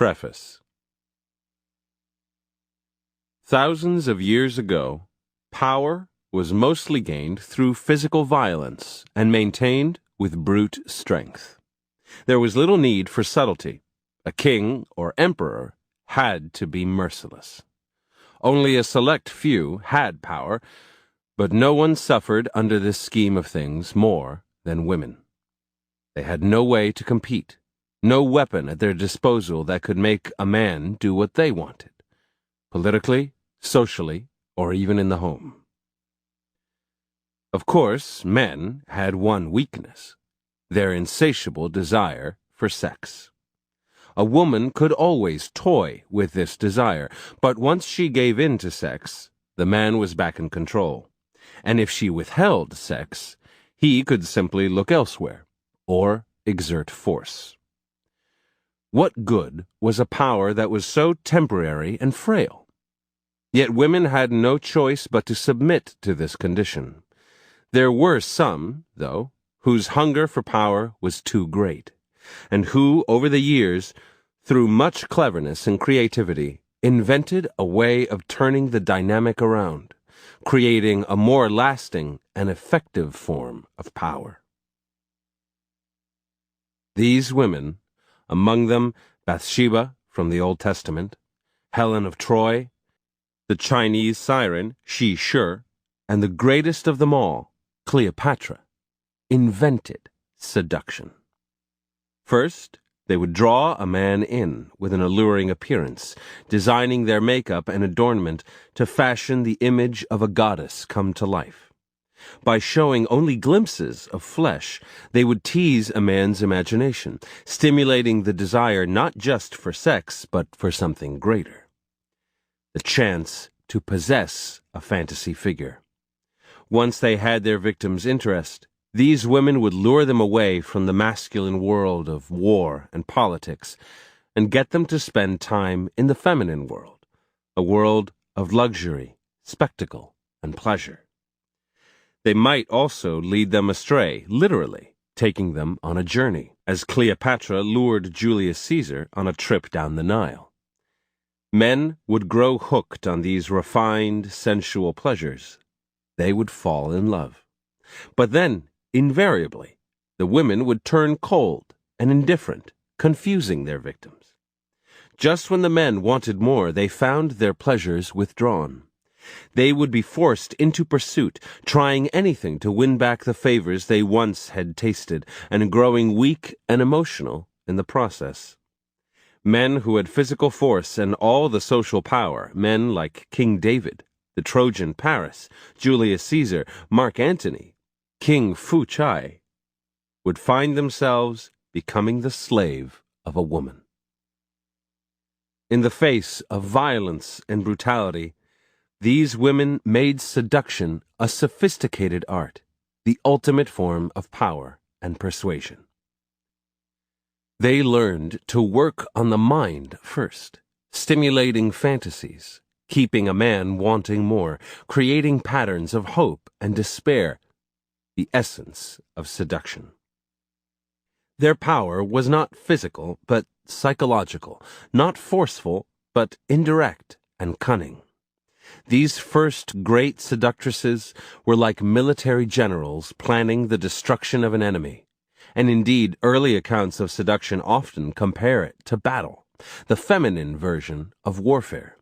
Preface. Thousands of years ago, power was mostly gained through physical violence and maintained with brute strength. There was little need for subtlety. A king or emperor had to be merciless. Only a select few had power, but no one suffered under this scheme of things more than women. They had no way to compete, no weapon at their disposal that could make a man do what they wanted, politically, socially, or even in the home. Of course, men had one weakness: their insatiable desire for sex. A woman could always toy with this desire, but once she gave in to sex, the man was back in control. And if she withheld sex, he could simply look elsewhere, or exert force. What good was a power that was so temporary and frail? Yet women had no choice but to submit to this condition. There were some, though, whose hunger for power was too great, and who, over the years, through much cleverness and creativity, invented a way of turning the dynamic around, creating a more lasting and effective form of power. These women, among them Bathsheba from the Old Testament, Helen of Troy, the Chinese siren Shi Shi, and the greatest of them all, Cleopatra, invented seduction. First, they would draw a man in with an alluring appearance, designing their makeup and adornment to fashion the image of a goddess come to life. By showing only glimpses of flesh, they would tease a man's imagination, stimulating the desire not just for sex, but for something greater: the chance to possess a fantasy figure. Once they had their victim's interest, these women would lure them away from the masculine world of war and politics and get them to spend time in the feminine world, a world of luxury, spectacle, and pleasure. They might also lead them astray, literally, taking them on a journey, as Cleopatra lured Julius Caesar on a trip down the Nile. Men would grow hooked on these refined, sensual pleasures. They would fall in love. But then, invariably, the women would turn cold and indifferent, confusing their victims. Just when the men wanted more, they found their pleasures withdrawn. They would be forced into pursuit, trying anything to win back the favors they once had tasted, and growing weak and emotional in the process. Men who had physical force and all the social power, men like King David, the Trojan Paris, Julius Caesar, Mark Antony, King Fu Chai, would find themselves becoming the slave of a woman. In the face of violence and brutality, these women made seduction a sophisticated art, the ultimate form of power and persuasion. They learned to work on the mind first, stimulating fantasies, keeping a man wanting more, creating patterns of hope and despair, the essence of seduction. Their power was not physical, but psychological, not forceful, but indirect and cunning. These first great seductresses were like military generals planning the destruction of an enemy, and indeed early accounts of seduction often compare it to battle, the feminine version of warfare.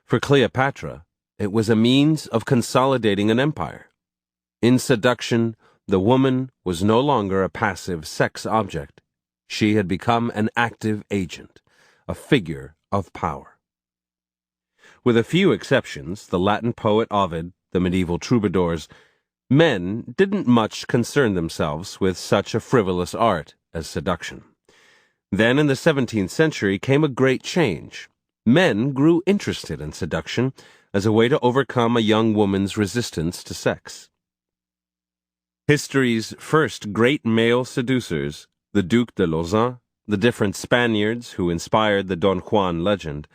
For Cleopatra, it was a means of consolidating an empire. In seduction, the woman was no longer a passive sex object. She had become an active agent, a figure of power. With a few exceptions, the Latin poet Ovid, the medieval troubadours, men didn't much concern themselves with such a frivolous art as seduction. Then in the 17th century came a great change. Men grew interested in seduction as a way to overcome a young woman's resistance to sex. History's first great male seducers, the Duc de Lauzun, the different Spaniards who inspired the Don Juan legend,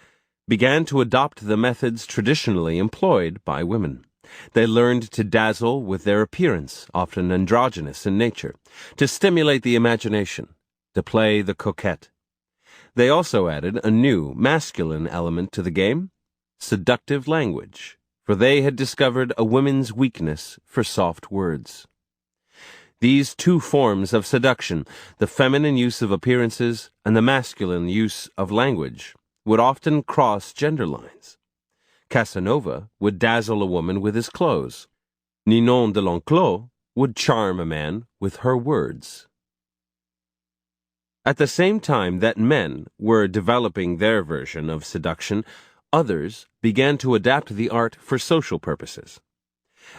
began to adopt the methods traditionally employed by women. They learned to dazzle with their appearance, often androgynous in nature, to stimulate the imagination, to play the coquette. They also added a new masculine element to the game, seductive language, for they had discovered a woman's weakness for soft words. These two forms of seduction, the feminine use of appearances and the masculine use of language, would often cross gender lines. Casanova would dazzle a woman with his clothes. Ninon de l'Enclos would charm a man with her words. At the same time that men were developing their version of seduction, others began to adapt the art for social purposes.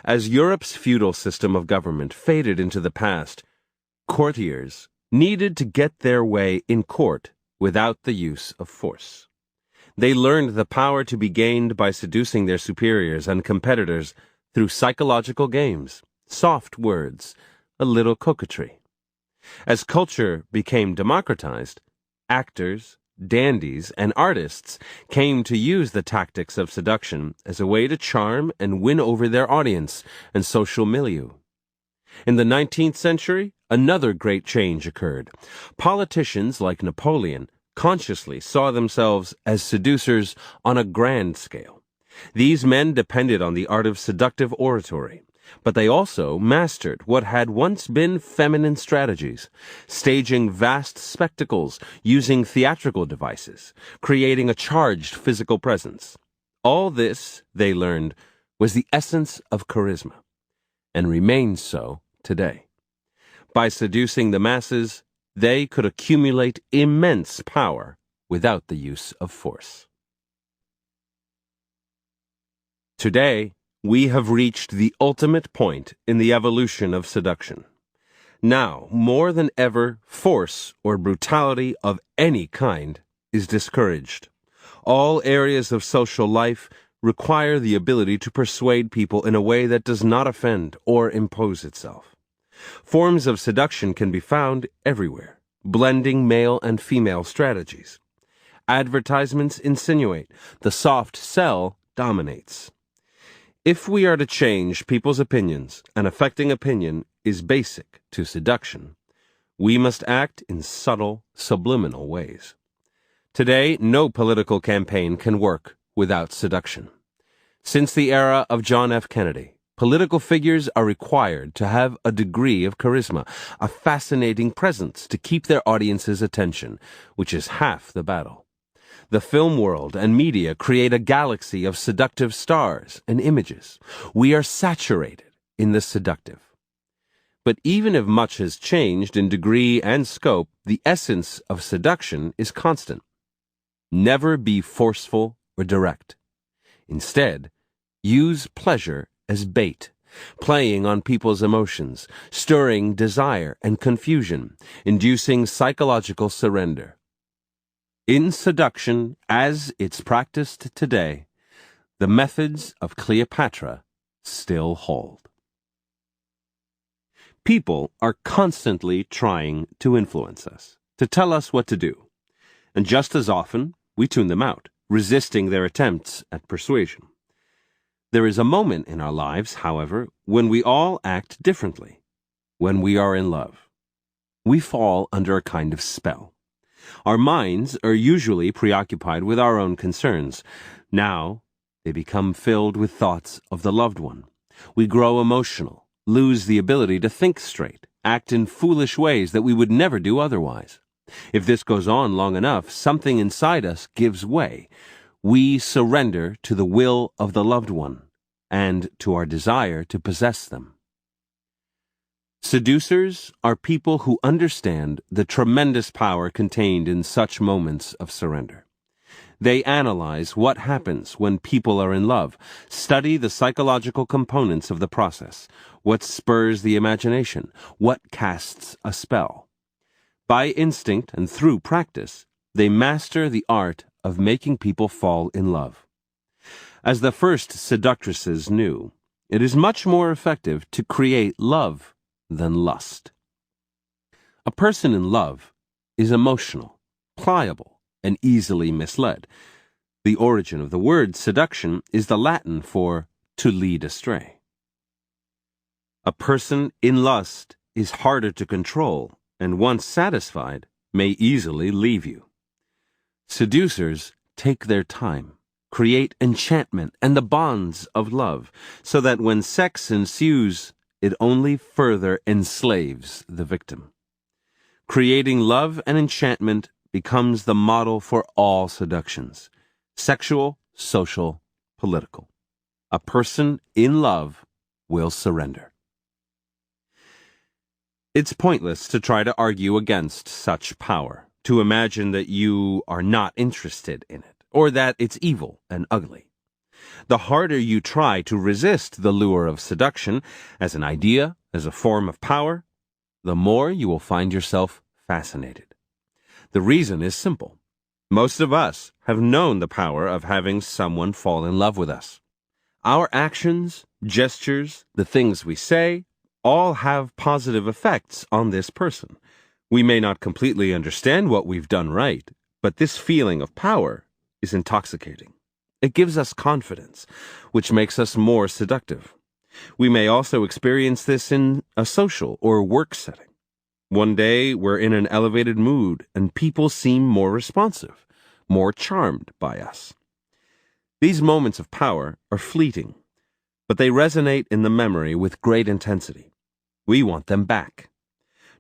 As Europe's feudal system of government faded into the past, courtiers needed to get their way in court without the use of force. They learned the power to be gained by seducing their superiors and competitors through psychological games, soft words, a little coquetry. As culture became democratized, actors, dandies, and artists came to use the tactics of seduction as a way to charm and win over their audience and social milieu. In the 19th century, another great change occurred. Politicians like Napoleon consciously saw themselves as seducers on a grand scale. These men depended on the art of seductive oratory, but they also mastered what had once been feminine strategies, staging vast spectacles, using theatrical devices, creating a charged physical presence. All this, they learned, was the essence of charisma, and remains so today. By seducing the masses, they could accumulate immense power without the use of force. Today, we have reached the ultimate point in the evolution of seduction. Now, more than ever, force or brutality of any kind is discouraged. All areas of social life require the ability to persuade people in a way that does not offend or impose itself. Forms of seduction can be found everywhere, blending male and female strategies. Advertisements insinuate, the soft sell dominates. If we are to change people's opinions, and affecting opinion is basic to seduction, we must act in subtle, subliminal ways. Today, no political campaign can work without seduction. Since the era of John F. Kennedy, political figures are required to have a degree of charisma, a fascinating presence to keep their audience's attention, which is half the battle. The film world and media create a galaxy of seductive stars and images. We are saturated in the seductive. But even if much has changed in degree and scope, the essence of seduction is constant. Never be forceful or direct. Instead, use pleasure as bait, playing on people's emotions, stirring desire and confusion, inducing psychological surrender. In seduction, as it's practiced today, the methods of Cleopatra still hold. People are constantly trying to influence us, to tell us what to do, and just as often we tune them out, resisting their attempts at persuasion. There is a moment in our lives, however, when we all act differently, when we are in love. We fall under a kind of spell. Our minds are usually preoccupied with our own concerns. Now, they become filled with thoughts of the loved one. We grow emotional, lose the ability to think straight, act in foolish ways that we would never do otherwise. If this goes on long enough, something inside us gives way. We surrender to the will of the loved one and to our desire to possess them. Seducers are people who understand the tremendous power contained in such moments of surrender. They analyze what happens when people are in love, study the psychological components of the process, what spurs the imagination, what casts a spell. By instinct and through practice, they master the art of making people fall in love. As the first seductresses knew, it is much more effective to create love than lust. A person in love is emotional, pliable, and easily misled. The origin of the word seduction is the Latin for to lead astray. A person in lust is harder to control, and once satisfied, may easily leave you. Seducers take their time, create enchantment and the bonds of love, so that when sex ensues, it only further enslaves the victim. Creating love and enchantment becomes the model for all seductions: sexual, social, political. A person in love will surrender. It's pointless to try to argue against such power, to imagine that you are not interested in it, or that it's evil and ugly. The harder you try to resist the lure of seduction as an idea, as a form of power, the more you will find yourself fascinated. The reason is simple. Most of us have known the power of having someone fall in love with us. Our actions, gestures, the things we say, all have positive effects on this person. We may not completely understand what we've done right, but this feeling of power is intoxicating. It gives us confidence, which makes us more seductive. We may also experience this in a social or work setting. One day we're in an elevated mood and people seem more responsive, more charmed by us. These moments of power are fleeting, but they resonate in the memory with great intensity. We want them back.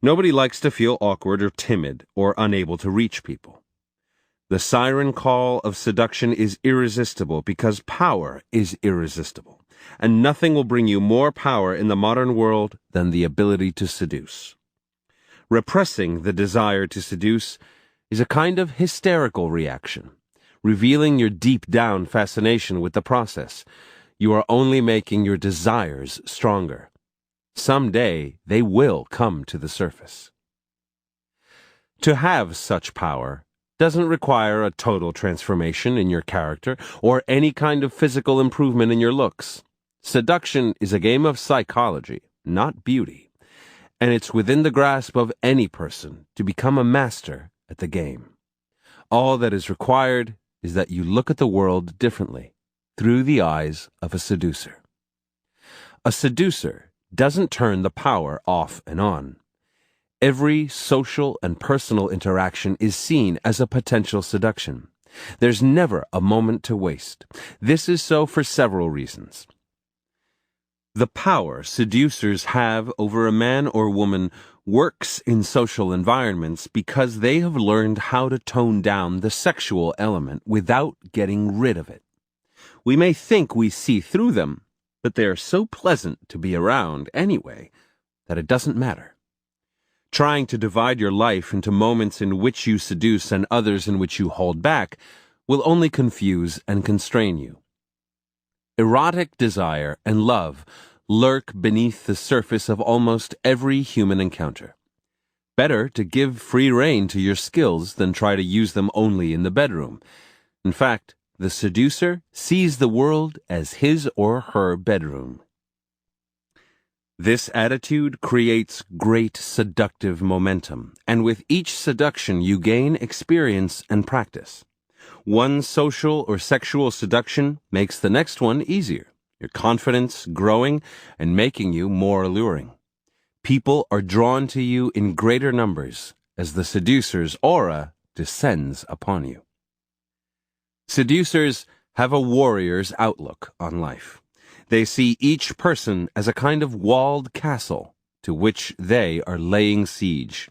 Nobody likes to feel awkward or timid or unable to reach people. The siren call of seduction is irresistible because power is irresistible, and nothing will bring you more power in the modern world than the ability to seduce. Repressing the desire to seduce is a kind of hysterical reaction, revealing your deep-down fascination with the process. You are only making your desires stronger. Someday they will come to the surface. To have such power doesn't require a total transformation in your character or any kind of physical improvement in your looks. Seduction is a game of psychology, not beauty, and it's within the grasp of any person to become a master at the game. All that is required is that you look at the world differently, through the eyes of a seducer. A seducer doesn't turn the power off and on. Every social and personal interaction is seen as a potential seduction. There's never a moment to waste. This is so for several reasons. The power seducers have over a man or woman works in social environments because they have learned how to tone down the sexual element without getting rid of it. We may think we see through them, but they are so pleasant to be around anyway that it doesn't matter. Trying to divide your life into moments in which you seduce and others in which you hold back will only confuse and constrain you. Erotic desire and love lurk beneath the surface of almost every human encounter. Better to give free rein to your skills than try to use them only in the bedroom. In fact, the seducer sees the world as his or her bedroom. This attitude creates great seductive momentum, and with each seduction you gain experience and practice. One social or sexual seduction makes the next one easier, your confidence growing and making you more alluring. People are drawn to you in greater numbers as the seducer's aura descends upon you. Seducers have a warrior's outlook on life. They see each person as a kind of walled castle to which they are laying siege.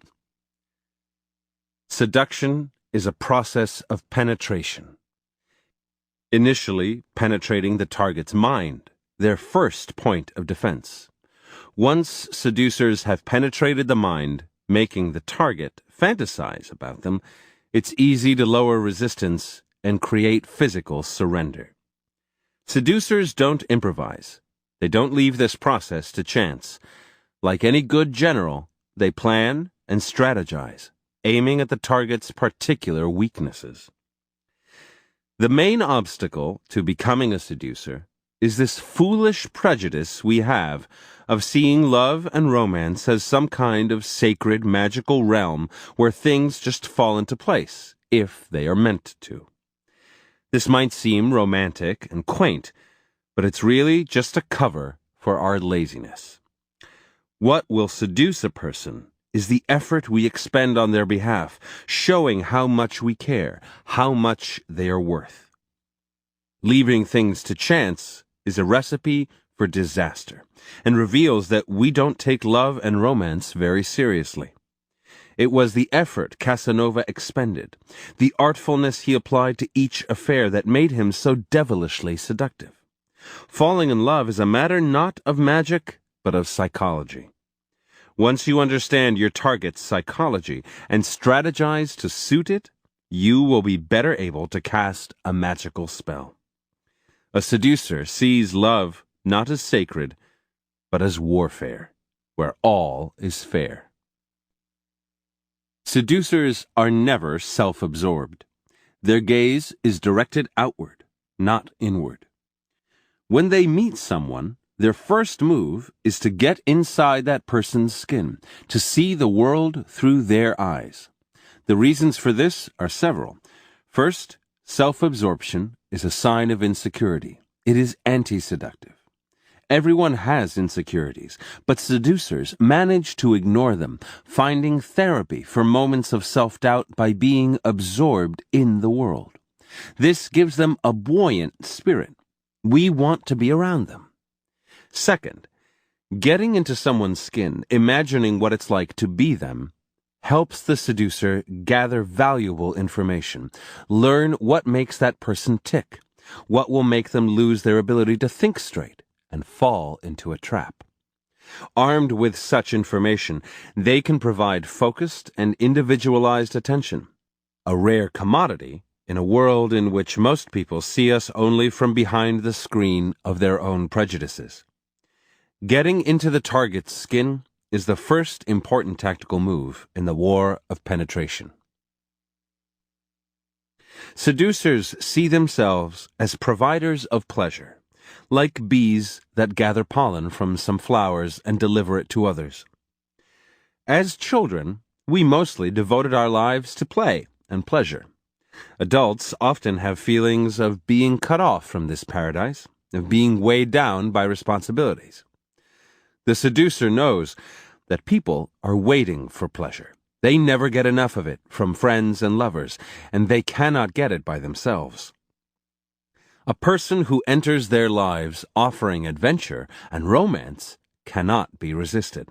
Seduction is a process of penetration. Initially, penetrating the target's mind, their first point of defense. Once seducers have penetrated the mind, making the target fantasize about them, it's easy to lower resistance and create physical surrender. Seducers don't improvise. They don't leave this process to chance. Like any good general, they plan and strategize, aiming at the target's particular weaknesses. The main obstacle to becoming a seducer is this foolish prejudice we have of seeing love and romance as some kind of sacred magical realm where things just fall into place, if they are meant to. This might seem romantic and quaint, but it's really just a cover for our laziness. What will seduce a person is the effort we expend on their behalf, showing how much we care, how much they are worth. Leaving things to chance is a recipe for disaster, and reveals that we don't take love and romance very seriously. It was the effort Casanova expended, the artfulness he applied to each affair that made him so devilishly seductive. Falling in love is a matter not of magic, but of psychology. Once you understand your target's psychology and strategize to suit it, you will be better able to cast a magical spell. A seducer sees love not as sacred, but as warfare, where all is fair. Seducers are never self-absorbed. Their gaze is directed outward, not inward. When they meet someone, their first move is to get inside that person's skin, to see the world through their eyes. The reasons for this are several. First, self-absorption is a sign of insecurity. It is anti-seductive. Everyone has insecurities, but seducers manage to ignore them, finding therapy for moments of self-doubt by being absorbed in the world. This gives them a buoyant spirit. We want to be around them. Second, getting into someone's skin, imagining what it's like to be them, helps the seducer gather valuable information, learn what makes that person tick, what will make them lose their ability to think straight and fall into a trap. Armed with such information, they can provide focused and individualized attention, a rare commodity in a world in which most people see us only from behind the screen of their own prejudices. Getting into the target's skin is the first important tactical move in the war of penetration. Seducers see themselves as providers of pleasure, like bees that gather pollen from some flowers and deliver it to others. As children, we mostly devoted our lives to play and pleasure. Adults often have feelings of being cut off from this paradise, of being weighed down by responsibilities. The seducer knows that people are waiting for pleasure. They never get enough of it from friends and lovers, and they cannot get it by themselves. A person who enters their lives offering adventure and romance cannot be resisted.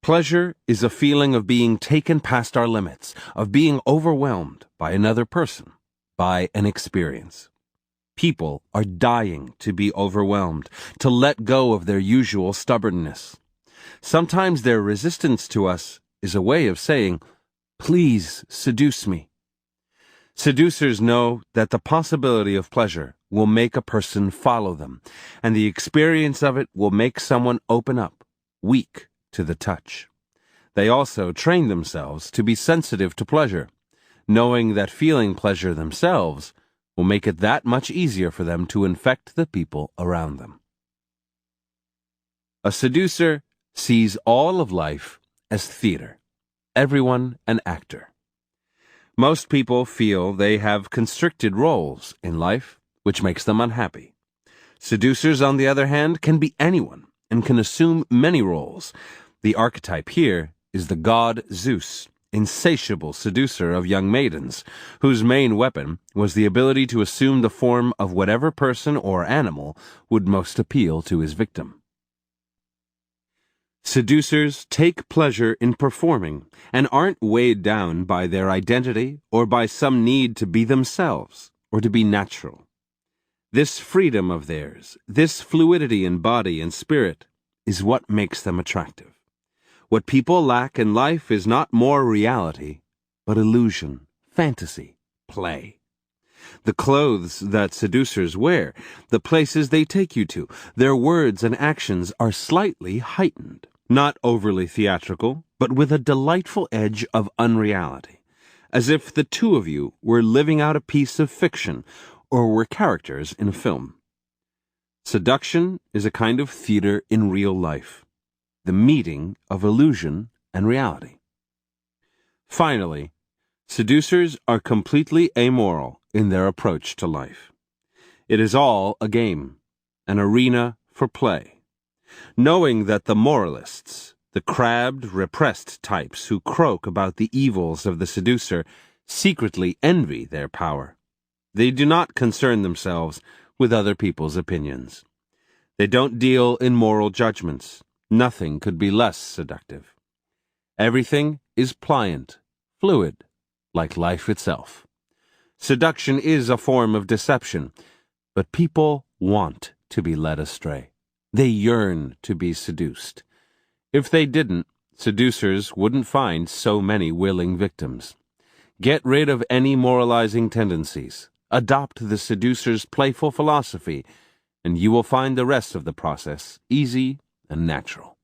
Pleasure is a feeling of being taken past our limits, of being overwhelmed by another person, by an experience. People are dying to be overwhelmed, to let go of their usual stubbornness. Sometimes their resistance to us is a way of saying, "Please seduce me." Seducers know that the possibility of pleasure will make a person follow them, and the experience of it will make someone open up, weak to the touch. They also train themselves to be sensitive to pleasure, knowing that feeling pleasure themselves will make it that much easier for them to infect the people around them. A seducer sees all of life as theater, everyone an actor. Most people feel they have constricted roles in life, which makes them unhappy. Seducers, on the other hand, can be anyone and can assume many roles. The archetype here is the god Zeus, insatiable seducer of young maidens, whose main weapon was the ability to assume the form of whatever person or animal would most appeal to his victim. Seducers take pleasure in performing and aren't weighed down by their identity or by some need to be themselves or to be natural. This freedom of theirs, this fluidity in body and spirit, is what makes them attractive. What people lack in life is not more reality, but illusion, fantasy, play. The clothes that seducers wear, the places they take you to, their words and actions are slightly heightened, not overly theatrical, but with a delightful edge of unreality, as if the two of you were living out a piece of fiction or were characters in a film. Seduction is a kind of theater in real life, the meeting of illusion and reality. Finally, seducers are completely amoral in their approach to life. It is all a game, an arena for play. Knowing that the moralists, The crabbed, repressed types who croak about the evils of the seducer secretly envy their power. They do not concern themselves with other people's opinions. They don't deal in moral judgments. Nothing could be less seductive. Everything is pliant, fluid, like life itself. Seduction is a form of deception, but people want to be led astray. They yearn to be seduced. If they didn't, seducers wouldn't find so many willing victims. Get rid of any moralizing tendencies. Adopt the seducer's playful philosophy, and you will find the rest of the process easy and natural.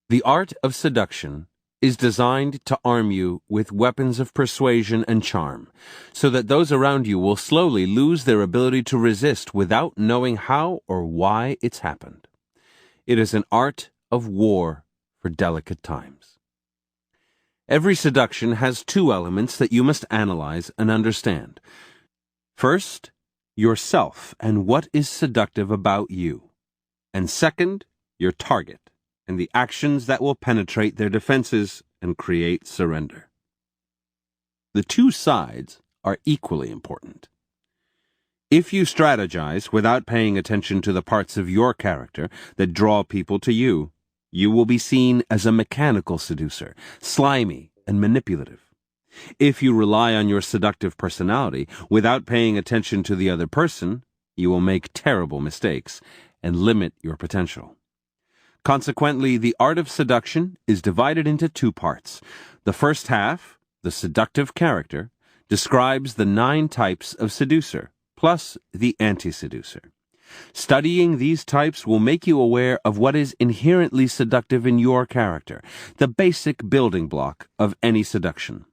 The art of seduction is designed to arm you with weapons of persuasion and charm, so that those around you will slowly lose their ability to resist without knowing how or why it's happened. It is an art of war for delicate times. Every seduction has two elements that you must analyze and understand. First, yourself and what is seductive about you. And second, your target and the actions that will penetrate their defenses and create surrender. The two sides are equally important. If you strategize without paying attention to the parts of your character that draw people to you, you will be seen as a mechanical seducer, slimy and manipulative. If you rely on your seductive personality without paying attention to the other person, you will make terrible mistakes and limit your potential. Consequently, the art of seduction is divided into two parts. The first half, the seductive character, describes the 9 types of seducer, plus the anti-seducer. Studying these types will make you aware of what is inherently seductive in your character, the basic building block of any seduction.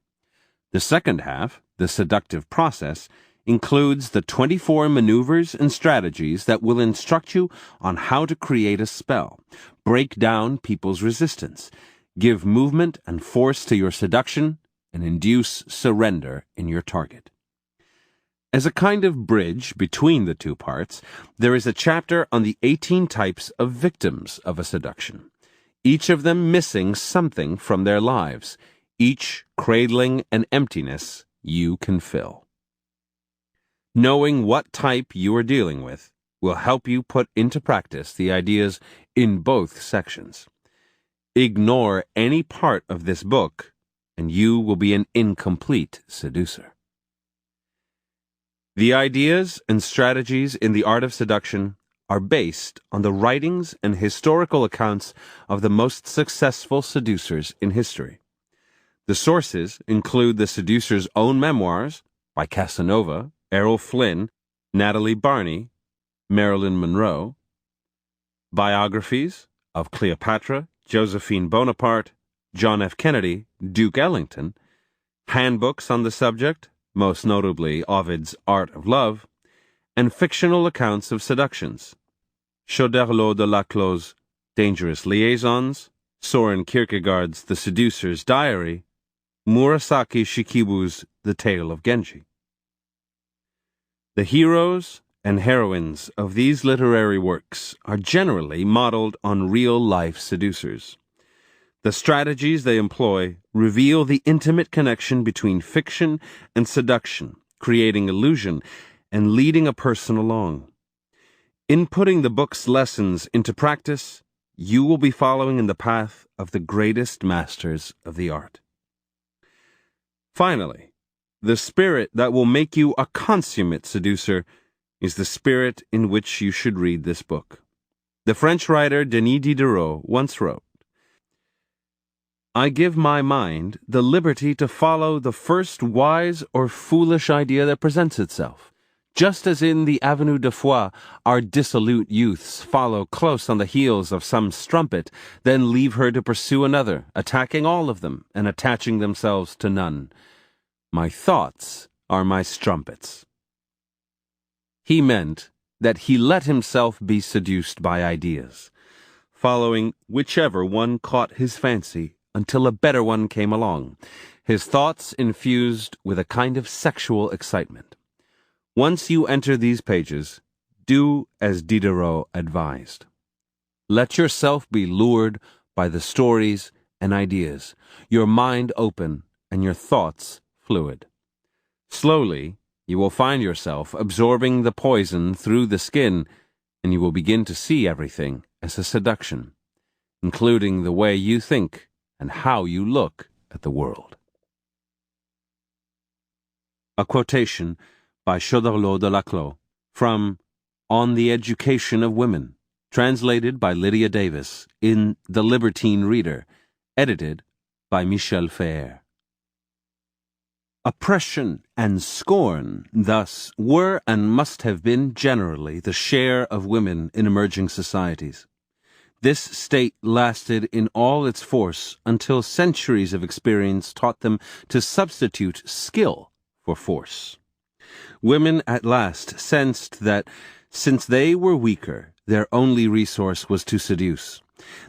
The second half, the seductive process, includes the 24 maneuvers and strategies that will instruct you on how to create a spell, break down people's resistance, give movement and force to your seduction, and induce surrender in your target. As a kind of bridge between the two parts, there is a chapter on the 18 types of victims of a seduction, each of them missing something from their lives, each cradling an emptiness you can fill. Knowing what type you are dealing with will help you put into practice the ideas in both sections. Ignore any part of this book, and you will be an incomplete seducer. The ideas and strategies in the art of seduction are based on the writings and historical accounts of the most successful seducers in history. The sources include the seducer's own memoirs by Casanova, Errol Flynn, Natalie Barney, Marilyn Monroe, biographies of Cleopatra, Josephine Bonaparte, John F. Kennedy, Duke Ellington, handbooks on the subject, most notably Ovid's Art of Love, and fictional accounts of seductions, Choderlos de Laclos' Dangerous Liaisons, Soren Kierkegaard's The Seducer's Diary, Murasaki Shikibu's The Tale of Genji. The heroes and heroines of these literary works are generally modeled on real-life seducers. The strategies they employ reveal the intimate connection between fiction and seduction, creating illusion and leading a person along. In putting the book's lessons into practice, you will be following in the path of the greatest masters of the art. Finally, the spirit that will make you a consummate seducer is the spirit in which you should read this book. The French writer Denis Diderot once wrote, "I give my mind the liberty to follow the first wise or foolish idea that presents itself, just as in the Avenue de Foix our dissolute youths follow close on the heels of some strumpet, then leave her to pursue another, attacking all of them and attaching themselves to none. My thoughts are my strumpets." He meant that he let himself be seduced by ideas, following whichever one caught his fancy until a better one came along, his thoughts infused with a kind of sexual excitement. Once you enter these pages, do as Diderot advised. Let yourself be lured by the stories and ideas, your mind open and your thoughts fluid. Slowly, you will find yourself absorbing the poison through the skin, and you will begin to see everything as a seduction, including the way you think and how you look at the world. A quotation by Choderlos de Laclos from On the Education of Women, translated by Lydia Davis in The Libertine Reader, edited by Michel Feher. Oppression and scorn, thus, were and must have been generally the share of women in emerging societies. This state lasted in all its force until centuries of experience taught them to substitute skill for force. Women at last sensed that, since they were weaker, their only resource was to seduce.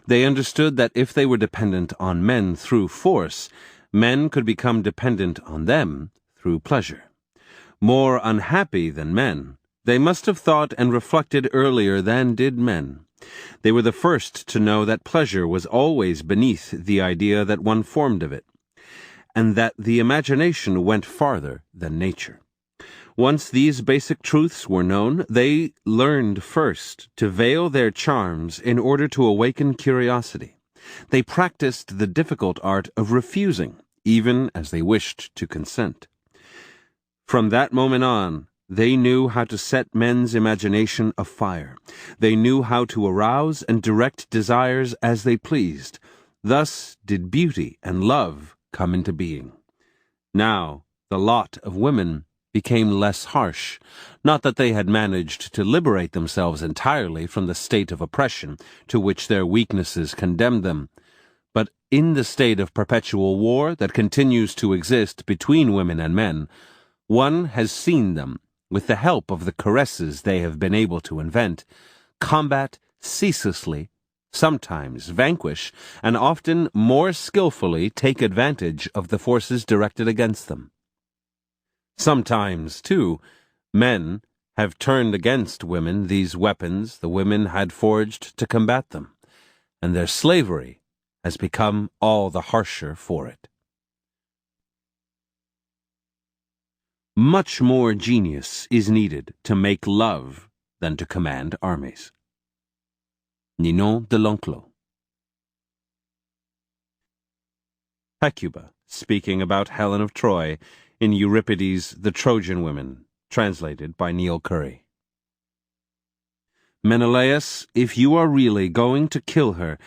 They understood that if they were dependent on men through force, men could become dependent on them through pleasure. More unhappy than men, they must have thought and reflected earlier than did men. They were the first to know that pleasure was always beneath the idea that one formed of it, and that the imagination went farther than nature. Once these basic truths were known, they learned first to veil their charms in order to awaken curiosity. They practiced the difficult art of refusing, even as they wished to consent. From that moment on, they knew how to set men's imagination afire. They knew how to arouse and direct desires as they pleased. Thus did beauty and love come into being. Now, the lot of women became less harsh. Not that they had managed to liberate themselves entirely from the state of oppression to which their weaknesses condemned them, but in the state of perpetual war that continues to exist between women and men, one has seen them, with the help of the caresses they have been able to invent, combat ceaselessly, sometimes vanquish, and often more skillfully take advantage of the forces directed against them. Sometimes, too, men have turned against women these weapons the women had forged to combat them, and their slavery has become all the harsher for it. Much more genius is needed to make love than to command armies. Ninon de l'Enclos. Hecuba, speaking about Helen of Troy, in Euripides' The Trojan Women, translated by Neil Curry. Menelaus, if you are really going to kill her,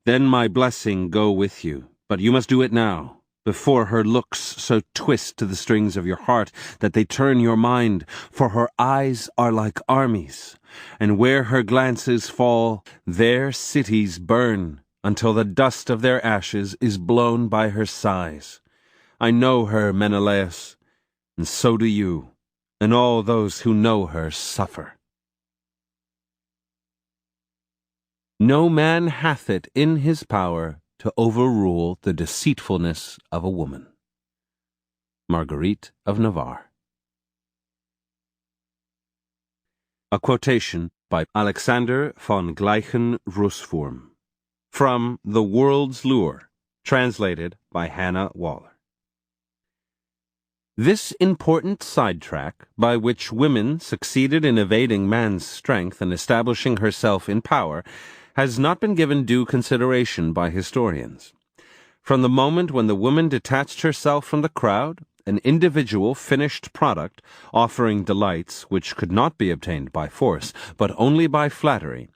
then my blessing go with you, but you must do it now, before her looks so twist to the strings of your heart that they turn your mind, for her eyes are like armies, and where her glances fall, there cities burn, until the dust of their ashes is blown by her sighs. I know her, Menelaus, and so do you, and all those who know her suffer. No man hath it in his power to overrule the deceitfulness of a woman. Marguerite of Navarre. A quotation by Alexander von Gleichen-Russwurm from The World's Lure, translated by Hannah Waller. This important sidetrack, by which women succeeded in evading man's strength and establishing herself in power, has not been given due consideration by historians. From the moment when the woman detached herself from the crowd, an individual finished product, offering delights which could not be obtained by force, but only by flattery,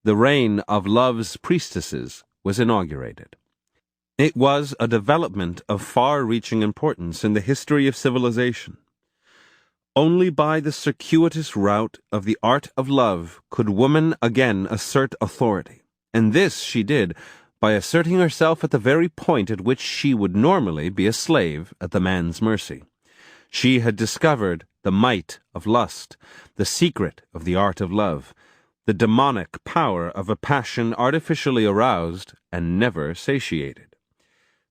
the reign of love's priestesses was inaugurated. It was a development of far-reaching importance in the history of civilization. Only by the circuitous route of the art of love could woman again assert authority, and this she did by asserting herself at the very point at which she would normally be a slave at the man's mercy. She had discovered the might of lust, the secret of the art of love, the demonic power of a passion artificially aroused and never satiated.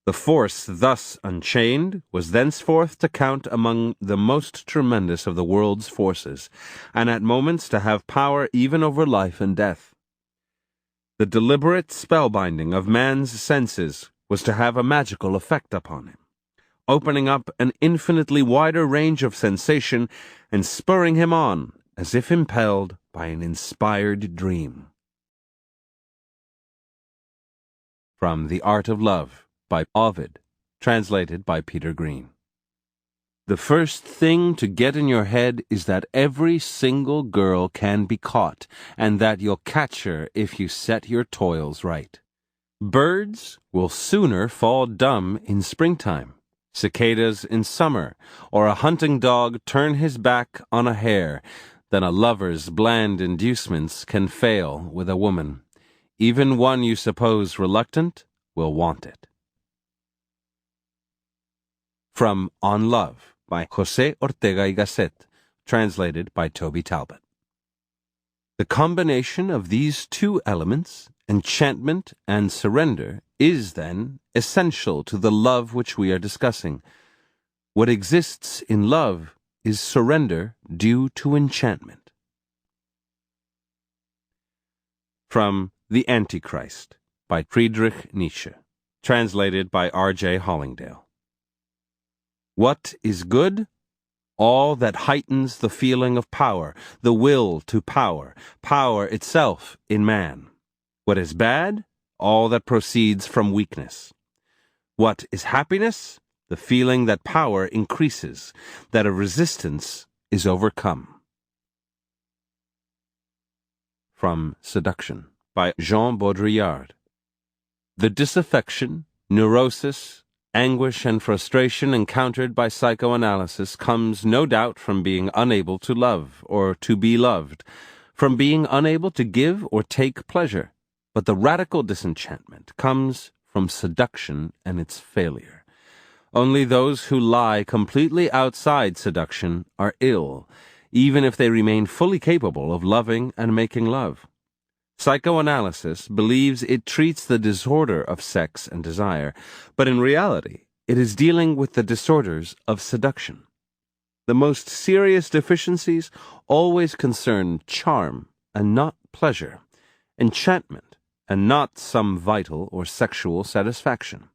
The force thus unchained was thenceforth to count among the most tremendous of the world's forces, and at moments to have power even over life and death. The deliberate spellbinding of man's senses was to have a magical effect upon him, opening up an infinitely wider range of sensation and spurring him on as if impelled by an inspired dream. From The Art of Love by Ovid, translated by Peter Greene. The first thing to get in your head is that every single girl can be caught, and that you'll catch her if you set your toils right. Birds will sooner fall dumb in springtime, cicadas in summer, or a hunting dog turn his back on a hare, than a lover's bland inducements can fail with a woman. Even one you suppose reluctant will want it. From On Love by José Ortega y Gasset, translated by Toby Talbot. The combination of these two elements, enchantment and surrender, is, then, essential to the love which we are discussing. What exists in love is surrender due to enchantment. From The Antichrist by Friedrich Nietzsche, translated by R.J. Hollingdale. What is good? All that heightens the feeling of power, the will to power, power itself in man. What is bad? All that proceeds from weakness. What is happiness? The feeling that power increases, that a resistance is overcome. From Suduction by Jean Baudrillard. The disaffection, neurosis, anguish and frustration encountered by psychoanalysis comes no doubt from being unable to love or to be loved, from being unable to give or take pleasure. But the radical disenchantment comes from seduction and its failure. Only those who lie completely outside seduction are ill, even if they remain fully capable of loving and making love. Psychoanalysis believes it treats the disorder of sex and desire, but in reality, it is dealing with the disorders of seduction. The most serious deficiencies always concern charm and not pleasure, enchantment and not some vital or sexual satisfaction.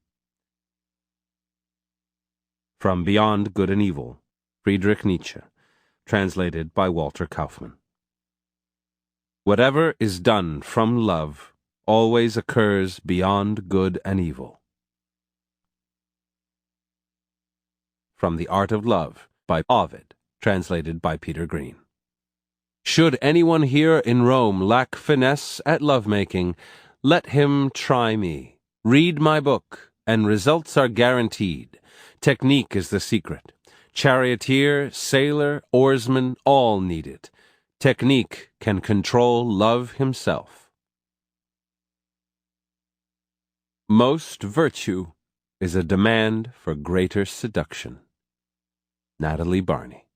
From Beyond Good and Evil, Friedrich Nietzsche, translated by Walter Kaufmann. Whatever is done from love always occurs beyond good and evil. From The Art of Love by Ovid, translated by Peter Greene. Should anyone here in Rome lack finesse at lovemaking, let him try me. Read my book, and results are guaranteed. Technique is the secret. Charioteer, sailor, oarsman, all need it. Technique can control love himself. Most virtue is a demand for greater seduction. Natalie Barney.